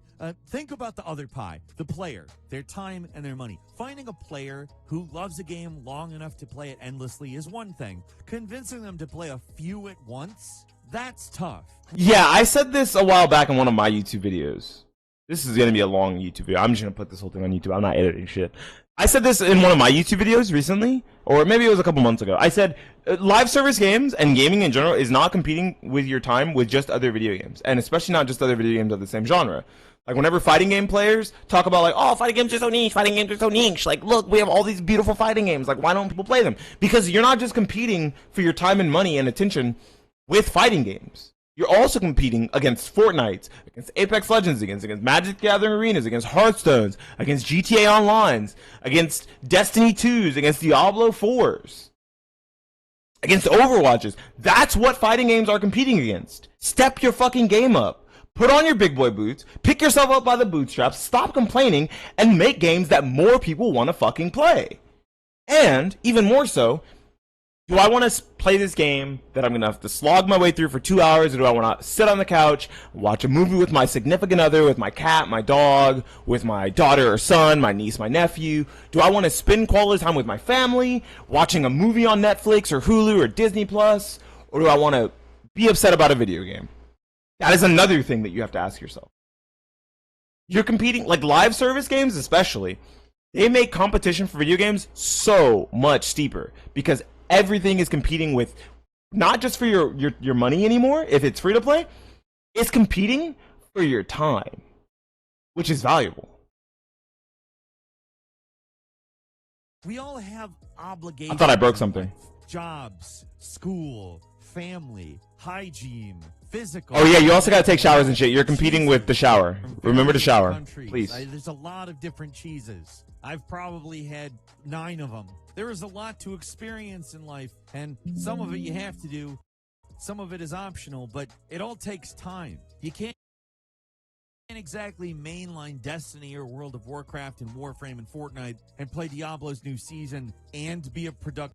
Think about the other pie, the player, their time and their money. Finding a player who loves a game long enough to play it endlessly is one thing. Convincing them to play a few at once, that's tough. Yeah, I said this a while back in one of my YouTube videos. This is going to be a long YouTube video. I'm just going to put this whole thing on YouTube. I'm not editing shit. I said this in one of my YouTube videos recently, or maybe it was a couple months ago. I said live service games and gaming in general is not competing with your time with just other video games, and especially not just other video games of the same genre. Like, whenever fighting game players talk about, like, oh, fighting games are so niche, like, look, we have all these beautiful fighting games, like, why don't people play them? Because you're not just competing for your time and money and attention with fighting games. You're also competing against Fortnite, against Apex Legends, against Magic the Gathering Arenas, against Hearthstones, against GTA Onlines, against Destiny 2s, against Diablo 4s, against Overwatches. That's what fighting games are competing against. Step your fucking game up. Put on your big boy boots, pick yourself up by the bootstraps, stop complaining, and make games that more people want to fucking play. And, even more so, do I want to play this game that I'm going to have to slog my way through for 2 hours, or do I want to sit on the couch, watch a movie with my significant other, with my cat, my dog, with my daughter or son, my niece, my nephew? Do I want to spend quality time with my family, watching a movie on Netflix or Hulu or Disney Plus, or do I want to be upset about a video game? That is another thing that you have to ask yourself. You're competing, like live service games especially, they make competition for video games so much steeper because everything is competing with, not just for your money anymore, if it's free to play, it's competing for your time, which is valuable. We all have obligations. I thought I broke something. Jobs, school, family, hygiene, physical. Oh yeah, you also gotta take showers and shit. You're competing with the shower. Remember to shower, countries. please. There's a lot of different cheeses. I've probably had 9 of them. There is a lot to experience in life, and some of it you have to do. Some of it is optional, but it all takes time. You can't Can't exactly mainline Destiny or World of Warcraft and Warframe and Fortnite and play Diablo's new season and be a productive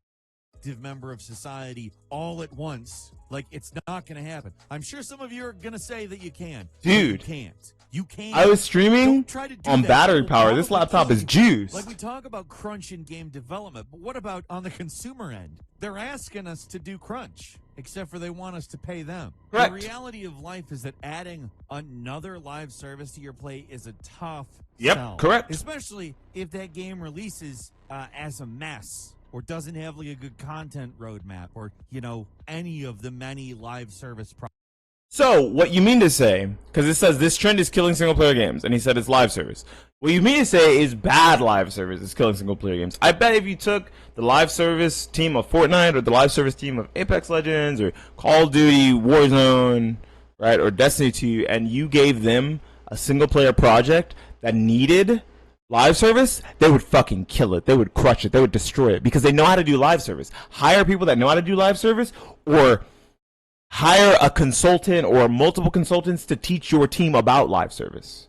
member of society all at once. Like, it's not going to happen. I'm sure some of you are going to say that you can. Dude. You can't. You can't. I was streaming Don't try to do on that. battery It'll power. This probably laptop kill is you. juiced. Like, we talk about crunch in game development, but what about on the consumer end? They're asking us to do crunch, except for they want us to pay them. Correct. The reality of life is that adding another live service to your plate is a tough Yep, sell. correct. Especially if that game releases as a mess or doesn't have like a good content roadmap or, you know, any of the many live service products. So, what you mean to say, because it says this trend is killing single-player games, and he said it's live service. What you mean to say is bad live service is killing single-player games. I bet if you took the live service team of Fortnite or the live service team of Apex Legends or Call of Duty, Warzone, right, or Destiny 2, and you gave them a single-player project that needed live service, they would fucking kill it. They would crush it. They would destroy it because they know how to do live service. Hire people that know how to do live service, or hire a consultant or multiple consultants to teach your team about live service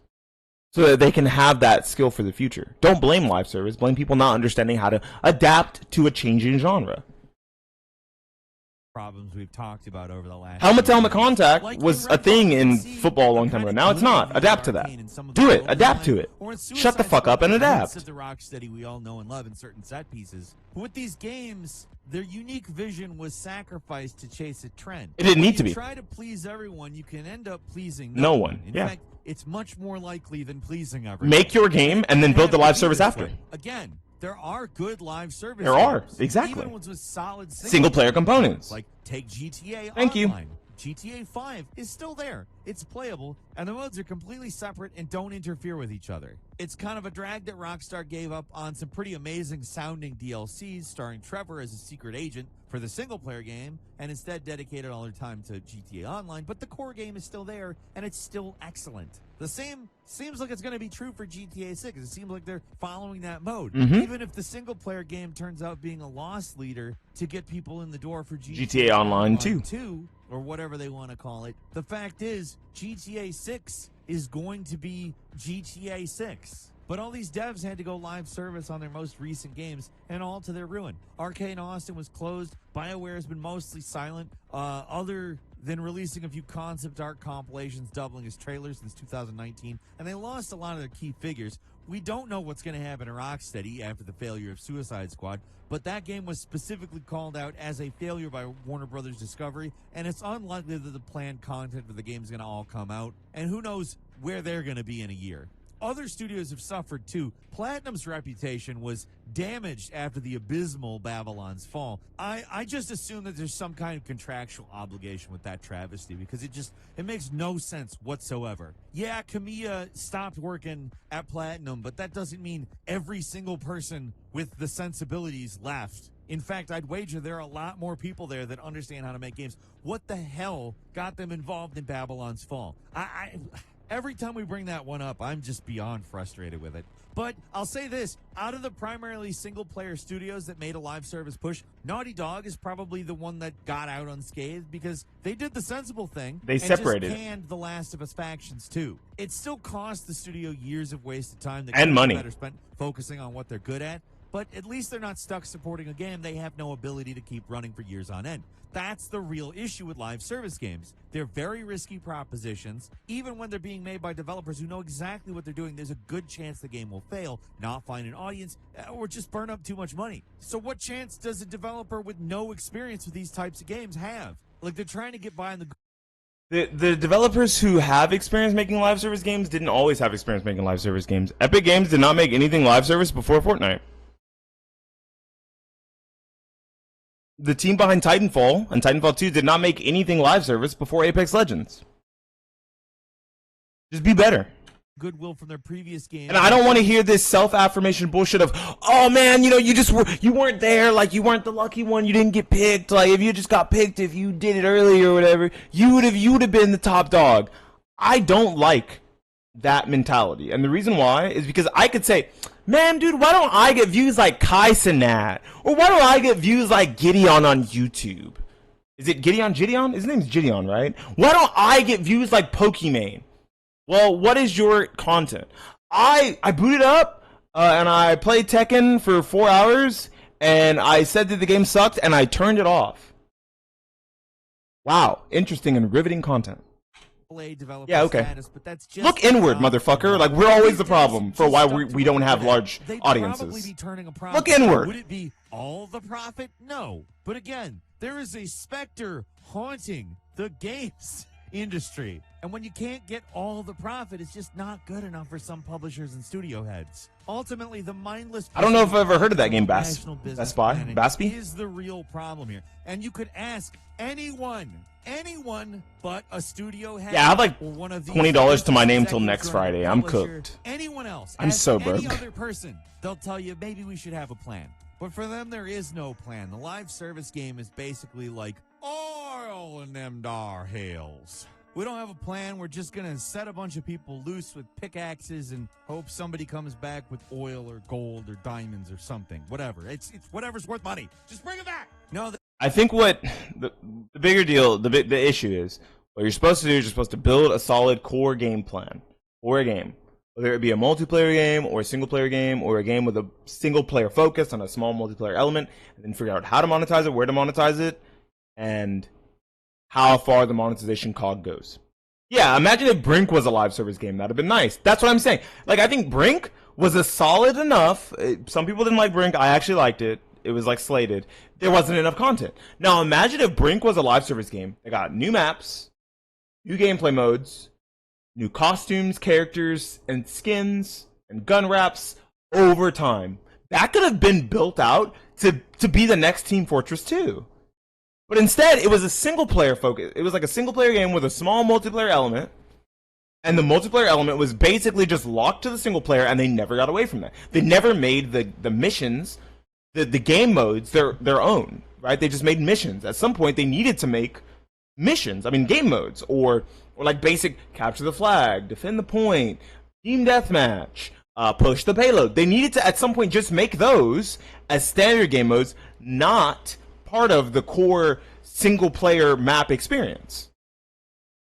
so that they can have that skill for the future. Don't blame live service. Blame people not understanding how to adapt to a changing genre. Problems we've talked about over the last Helmet to helmet few years. contact Like was in a thing Redfall in and football a long I'm time ago. kinda Now it's not. glad Adapt to the that. arcane in some of the Do it. Goldeneye Adapt to it. or in Shut the Suicide fuck up and Squad, the roots adapt. of the Rocksteady we all know and love in certain set pieces. But with these games, their unique vision was sacrificed to chase a trend. It didn't When need to you be. try to please everyone, you can end up pleasing No one. In Yeah. fact, it's much more likely than pleasing everyone. Make your game and then build the live service after. Again, there are good live service. There are, games, exactly. Even ones with solid Single-player components. Like take GTA Thank you. Online. GTA 5 is still there. It's playable, and the modes are completely separate and don't interfere with each other. It's kind of a drag that Rockstar gave up on some pretty amazing sounding DLCs starring Trevor as a secret agent for the single-player game, and instead dedicated all their time to GTA Online, but the core game is still there, and it's still excellent. The same seems like it's going to be true for GTA 6. It seems like they're following that mode. Mhm. Even if the single-player game turns out being a loss leader to get people in the door for GTA Online 2. 2, or whatever they want to call it, the fact is GTA 6 is going to be GTA 6. But all these devs had to go live service on their most recent games, and all to their ruin. Arcane Austin was closed. BioWare has been mostly silent, other than releasing a few concept art compilations doubling as trailers since 2019, and they lost a lot of their key figures. We don't know what's going to happen to Rocksteady after the failure of Suicide Squad, but that game was specifically called out as a failure by Warner Brothers Discovery, and it's unlikely that the planned content for the game is going to all come out, and who knows where they're going to be in a year. Other studios have suffered too. Platinum's reputation was damaged after the abysmal Babylon's Fall. I just assume that there's some kind of contractual obligation with that travesty because it makes no sense whatsoever. Yeah, Kamiya stopped working at Platinum, but that doesn't mean every single person with the sensibilities left. In fact, I'd wager there are a lot more people there that understand how to make games. What the hell got them involved in Babylon's Fall? Every time we bring that one up, I'm just beyond frustrated with it. But I'll say this, out of the primarily single-player studios that made a live service push, Naughty Dog is probably the one that got out unscathed because they did the sensible thing. They separated. And just canned The Last of Us Factions 2. It still cost the studio years of wasted time that And could be money. better spent focusing on what they're good at. But at least they're not stuck supporting a game they have no ability to keep running for years on end. That's the real issue with live service games. They're very risky propositions. Even when they're being made by developers who know exactly what they're doing, there's a good chance the game will fail, not find an audience, or just burn up too much money. So what chance does a developer with no experience with these types of games have? Like, they're trying to get by on The developers who have experience making live service games didn't always have experience making live service games. Epic Games did not make anything live service before Fortnite. The team behind Titanfall and Titanfall 2 did not make anything live service before Apex Legends. Just be better. goodwill from their previous game. And I don't want to hear this self-affirmation bullshit of, oh man, you know, you weren't there, like you weren't the lucky one, you didn't get picked. Like if you just got picked, if you did it earlier or whatever, you would have been the top dog. I don't like that mentality. And the reason why is because I could say, man, dude, why don't I get views like Kai Cenat? Or why don't I get views like Gideon on YouTube? Is it Gideon? His name's Gideon, right? Why don't I get views like Pokimane? Well, what is your content? I booted up and I played Tekken for 4 hours, and I said that the game sucked, and I turned it off. Wow, interesting and riveting content. Yeah, okay. Status, but that's just Look inward, motherfucker. Like, we're always the problem for why we don't have large audiences. Look inward. Would it be all the profit? No. But again, there is a specter haunting the games industry. And when you can't get all the profit, it's just not good enough for some publishers and studio heads. Ultimately, the mindless... I don't know if I've ever heard of that game, Best Spy? Baspy? Is the real problem here. And you could ask anyone but a studio head. Yeah, I have like one of $20 to my name till next Friday. I'm cooked. Anyone else. I'm so broke. Any other person, they'll tell you maybe we should have a plan. But for them, there is no plan. The live service game is basically like oil in them dar hills. We don't have a plan. We're just going to set a bunch of people loose with pickaxes and hope somebody comes back with oil or gold or diamonds or something. Whatever. It's whatever's worth money. Just bring it back. No. I think what the bigger deal, the issue is, what you're supposed to do is you're supposed to build a solid core game plan for a game. Whether it be a multiplayer game or a single player game or a game with a single player focus on a small multiplayer element, and then figure out how to monetize it, where to monetize it, and how far the monetization cog goes. Yeah, imagine if Brink was a live service game. That'd have been nice. That's what I'm saying. Like, I think Brink was a solid enough. Some people didn't like Brink. I actually liked it. It was like slated. There wasn't enough content. Now imagine if Brink was a live service game. They got new maps, new gameplay modes, new costumes, characters, and skins, and gun wraps over time. That could have been built out to be the next Team Fortress 2. But instead, it was a single player focus. It was like a single player game with a small multiplayer element. And the multiplayer element was basically just locked to the single player, and they never got away from that. They never made the missions, the game modes, their own, right? They just made missions. At some point, they needed to make missions. I mean, game modes, or like basic capture the flag, defend the point, team deathmatch, push the payload. They needed to, at some point, just make those as standard game modes, not part of the core single-player map experience.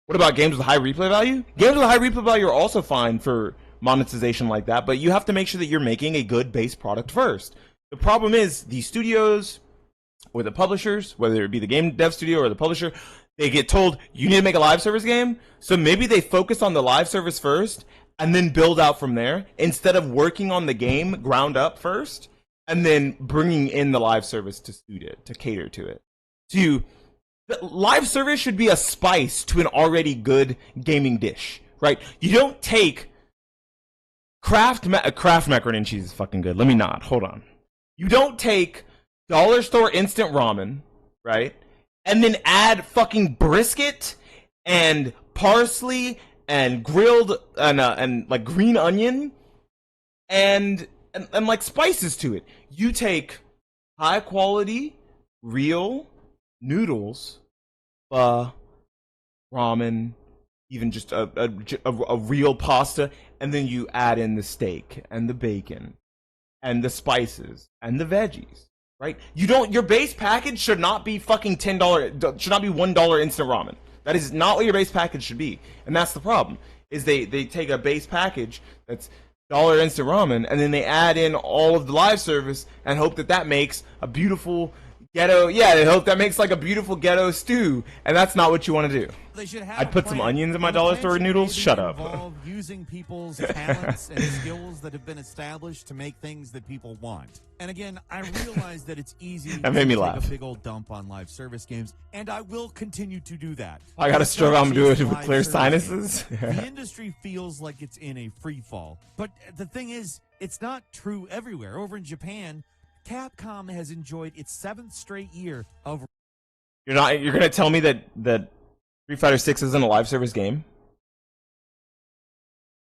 What about games with high replay value? Games with high replay value are also fine for monetization like that, but you have to make sure that you're making a good base product first. The problem is the studios or the publishers, whether it be the game dev studio or the publisher, they get told, you need to make a live service game, so maybe they focus on the live service first and then build out from there, instead of working on the game ground up first and then bringing in the live service to suit it, to cater to it. Live service should be a spice to an already good gaming dish, right? You don't take Kraft macaroni and cheese is fucking good. Let me not. Hold on. You don't take dollar store instant ramen, right? And then add fucking brisket and parsley and grilled and like green onion and like spices to it. You take high quality, real noodles, ramen, even just a real pasta, and then you add in the steak and the bacon and the spices and the veggies, right? Your base package should not be fucking $10, should not be $1 instant ramen. That is not what your base package should be. And that's the problem, is they take a base package that's $1 instant ramen, and then they add in all of the live service and hope that makes a beautiful ghetto, they hope that makes like a beautiful ghetto stew, and that's not what you want to do. I'd put some onions in my dollar store noodles. Shut up. Using people's talents and skills that have been established to make things that people want. And again, I realize that it's easy that made me to laugh. take a big old dump on live service games, and I will continue to do that. I gotta struggle. I'm doing it with clear sinuses. The industry feels like it's in a free fall, but the thing is, it's not true everywhere. Over in Japan, Capcom has enjoyed its 7th straight year of... You're gonna tell me that Street Fighter 6 isn't a live service game?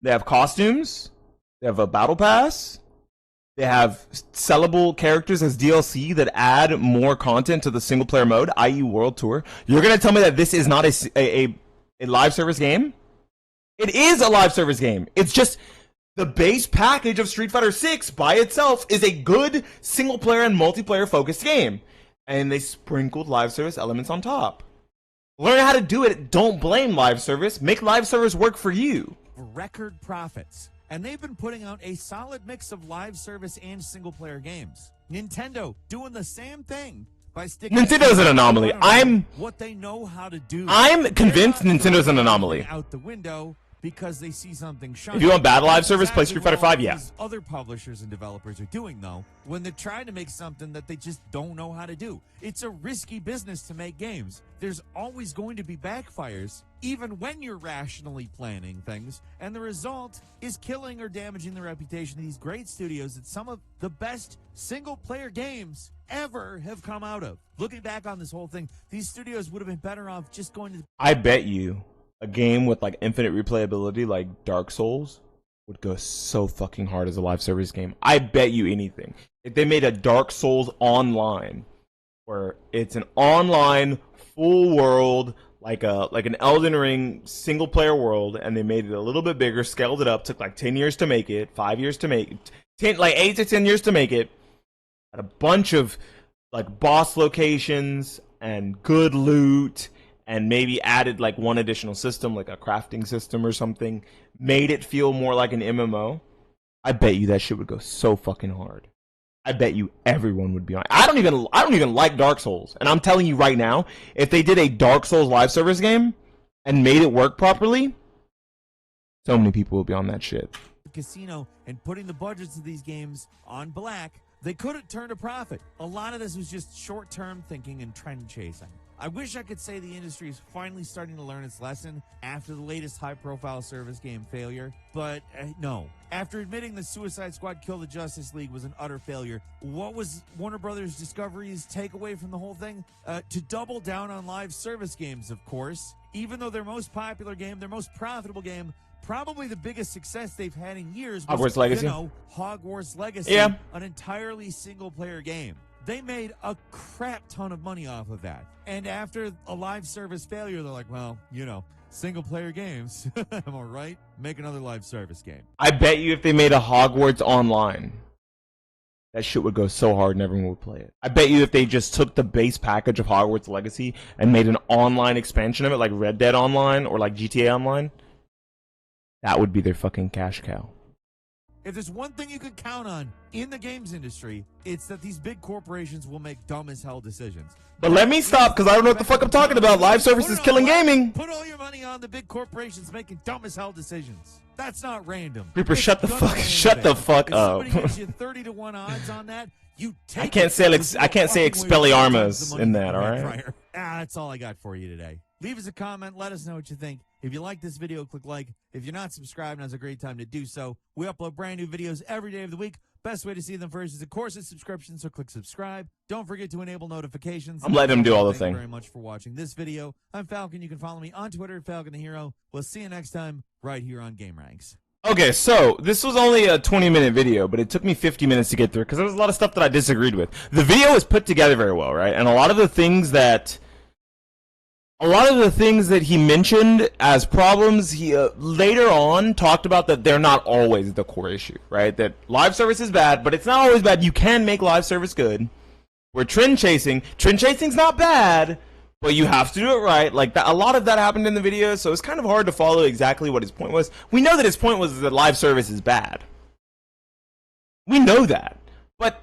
They have costumes, they have a battle pass, they have sellable characters as DLC that add more content to the single player mode, i.e. World Tour. You're gonna tell me that this is not a live service game? It is a live service game. It's just the base package of Street Fighter 6 by itself is a good single player and multiplayer focused game. And they sprinkled live service elements on top. Learn how to do it. Don't blame live service. Make live service work for you. record profits. And they've been putting out a solid mix of live service and single-player games. Nintendo doing the same thing by sticking. Nintendo's an anomaly. What they know how to do. I'm convinced Nintendo's an anomaly. Out the window because they see something shiny. If you want bad live service, play Street Fighter 5, yeah. Other publishers and developers are doing, though, when they're trying to make something that they just don't know how to do. It's a risky business to make games. There's always going to be backfires, even when you're rationally planning things, and the result is killing or damaging the reputation of these great studios that some of the best single-player games ever have come out of. Looking back on this whole thing, these studios would have been better off just going to... I bet you a game with like infinite replayability like Dark Souls would go so fucking hard as a live service game. I bet you anything. If they made a Dark Souls online where it's an online full world like an Elden Ring single player world, and they made it a little bit bigger, scaled it up, took like 10 years to make it, 5 years to make it, like 8 to 10 years to make it, had a bunch of like boss locations and good loot, and maybe added like one additional system, like a crafting system or something, made it feel more like an MMO, I bet you that shit would go so fucking hard. I bet you everyone would be on. I don't even like Dark Souls, and I'm telling you right now, if they did a Dark Souls live service game and made it work properly, so many people would be on that shit. Casino and putting the budgets of these games on black, they could have turned a profit. A lot of this was just short-term thinking and trend chasing. I wish I could say the industry is finally starting to learn its lesson after the latest high-profile service game failure, but no. After admitting that Suicide Squad Kill the Justice League was an utter failure, what was Warner Brothers Discovery's takeaway from the whole thing? To double down on live service games, of course. Even though their most popular game, their most profitable game, probably the biggest success they've had in years was, Hogwarts Legacy. Hogwarts Legacy, yeah. An entirely single-player game. They made a crap ton of money off of that. And after a live service failure, they're like, well, single-player games. Am I right? Make another live service game. I bet you if they made a Hogwarts Online, that shit would go so hard and everyone would play it. I bet you if they just took the base package of Hogwarts Legacy and made an online expansion of it, like Red Dead Online or like GTA Online, that would be their fucking cash cow. If there's one thing you can count on in the games industry, it's that these big corporations will make dumb as hell decisions. But let me stop, because I don't know what the fuck I'm talking about. Live service is killing gaming. Put all your money on the big corporations making dumb as hell decisions. That's not random. Reaper, shut the fuck up. If somebody gives you 30 to 1 odds on that, you take I can't say Expelliarmus in that, all right? That's all I got for you today. Leave us a comment. Let us know what you think. If you like this video, click like. If you're not subscribed, now's a great time to do so. We upload brand new videos every day of the week. Best way to see them first is, of course, a subscription, so click subscribe. Don't forget to enable notifications. I'm letting him do all the thing. Thank you very much for watching this video. I'm Falcon. You can follow me on Twitter, Falcon the Hero. We'll see you next time right here on Game Ranks. Okay, so this was only a 20-minute video, but it took me 50 minutes to get through because there was a lot of stuff that I disagreed with. The video was put together very well, right? And a lot of the things that he mentioned as problems, he later on talked about that they're not always the core issue, right? That live service is bad, but it's not always bad. You can make live service good. We're trend chasing's not bad, but you have to do it right. Like that, a lot of that happened in the video, so it's kind of hard to follow exactly what his point was. We know that his point was that live service is bad. We know that, but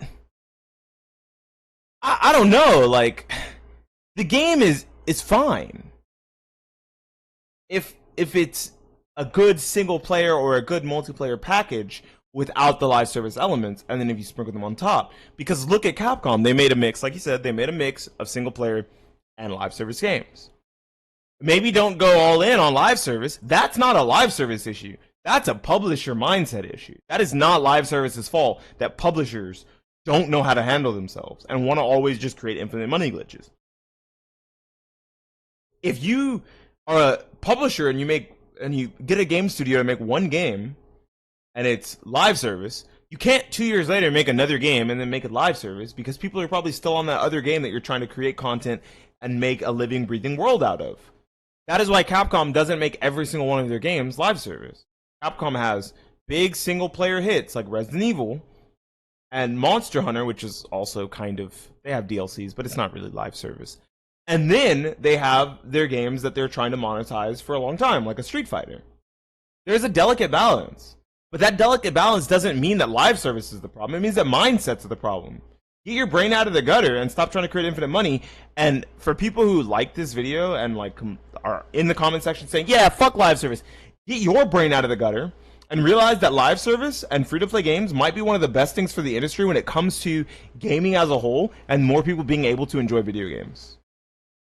I don't know. Like the game is fine if it's a good single player or a good multiplayer package without the live service elements, and then if you sprinkle them on top. Because look at Capcom, they made a mix, like you said, they made a mix of single player and live service games. Maybe don't go all in on live service. That's not a live service issue. That's a publisher mindset issue. That is not live service's fault that publishers don't know how to handle themselves and want to always just create infinite money glitches. If you are a publisher and you get a game studio to make one game and it's live service, you can't 2 years later make another game and then make it live service, because people are probably still on that other game that you're trying to create content and make a living, breathing world out of. That is why Capcom doesn't make every single one of their games live service. Capcom has big single player hits like Resident Evil and Monster Hunter, which is also kind of, they have DLCs, but it's not really live service. And then they have their games that they're trying to monetize for a long time, like a Street Fighter. There's a delicate balance. But that delicate balance doesn't mean that live service is the problem. It means that mindsets are the problem. Get your brain out of the gutter and stop trying to create infinite money. And for people who like this video and like are in the comment section saying, yeah, fuck live service, get your brain out of the gutter and realize that live service and free-to-play games might be one of the best things for the industry when it comes to gaming as a whole and more people being able to enjoy video games.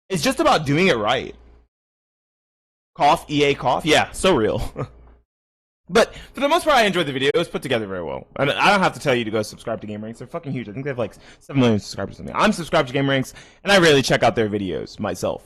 It's just about doing it right. Cough, EA cough. Yeah, so real. But for the most part, I enjoyed the video. It was put together very well. And I don't have to tell you to go subscribe to GameRanks. They're fucking huge. I think they have like 7 million subscribers or something. I'm subscribed to GameRanks, and I rarely check out their videos myself.